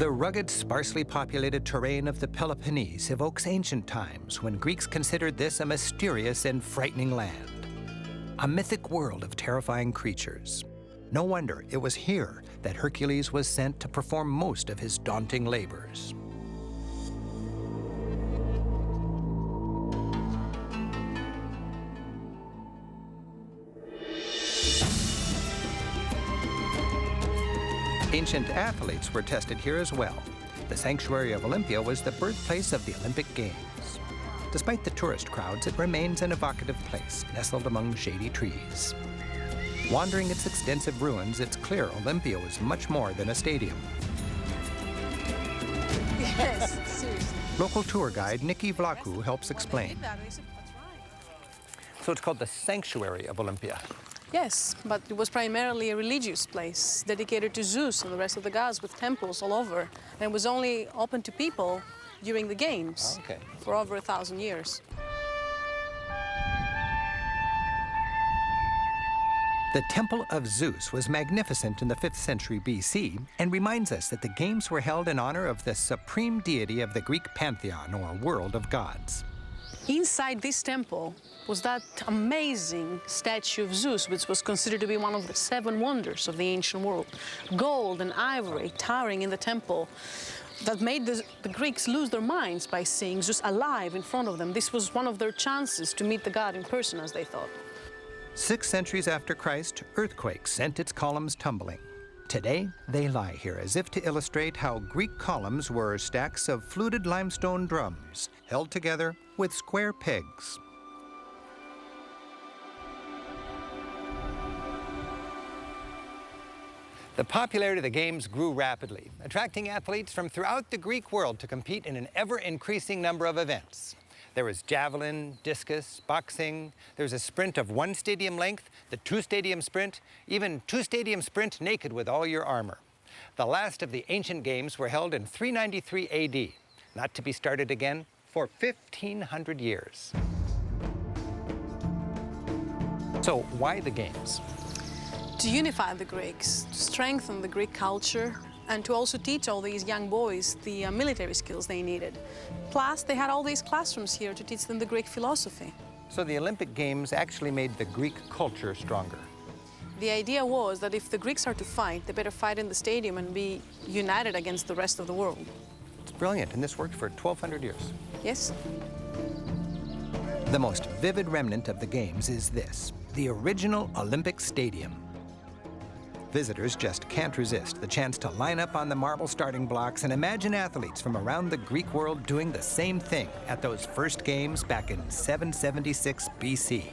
The rugged, sparsely populated terrain of the Peloponnese evokes ancient times when Greeks considered this a mysterious and frightening land. A mythic world of terrifying creatures. No wonder it was here that Hercules was sent to perform most of his daunting labors. Ancient athletes were tested here as well. The Sanctuary of Olympia was the birthplace of the Olympic Games. Despite the tourist crowds, it remains an evocative place, nestled among shady trees. Wandering its extensive ruins, it's clear Olympia was much more than a stadium. Yes, seriously. Local tour guide Nikki Vlaku helps explain. So it's called the Sanctuary of Olympia. Yes, but it was primarily a religious place dedicated to Zeus and the rest of the gods with temples all over. And it was only open to people during the Games for over 1,000 years. The Temple of Zeus was magnificent in the 5th century BC and reminds us that the Games were held in honor of the supreme deity of the Greek pantheon, or world of gods. Inside this temple was that amazing statue of Zeus, which was considered to be one of the 7 wonders of the ancient world. Gold and ivory towering in the temple that made the Greeks lose their minds by seeing Zeus alive in front of them. This was one of their chances to meet the god in person, as they thought. 6 centuries after Christ, earthquakes sent its columns tumbling. Today, they lie here as if to illustrate how Greek columns were stacks of fluted limestone drums held together with square pegs. The popularity of the Games grew rapidly, attracting athletes from throughout the Greek world to compete in an ever-increasing number of events. There was javelin, discus, boxing. There's a sprint of 1 stadium length, the 2-stadium sprint, even 2-stadium sprint naked with all your armor. The last of the ancient Games were held in 393 AD, not to be started again for 1,500 years. So why the Games? To unify the Greeks, to strengthen the Greek culture, and to also teach all these young boys the military skills they needed. Plus, they had all these classrooms here to teach them the Greek philosophy. So the Olympic Games actually made the Greek culture stronger. The idea was that if the Greeks are to fight, they better fight in the stadium and be united against the rest of the world. It's brilliant, and this worked for 1,200 years. Yes. The most vivid remnant of the Games is this, the original Olympic Stadium. Visitors just can't resist the chance to line up on the marble starting blocks and imagine athletes from around the Greek world doing the same thing at those first Games back in 776 BC.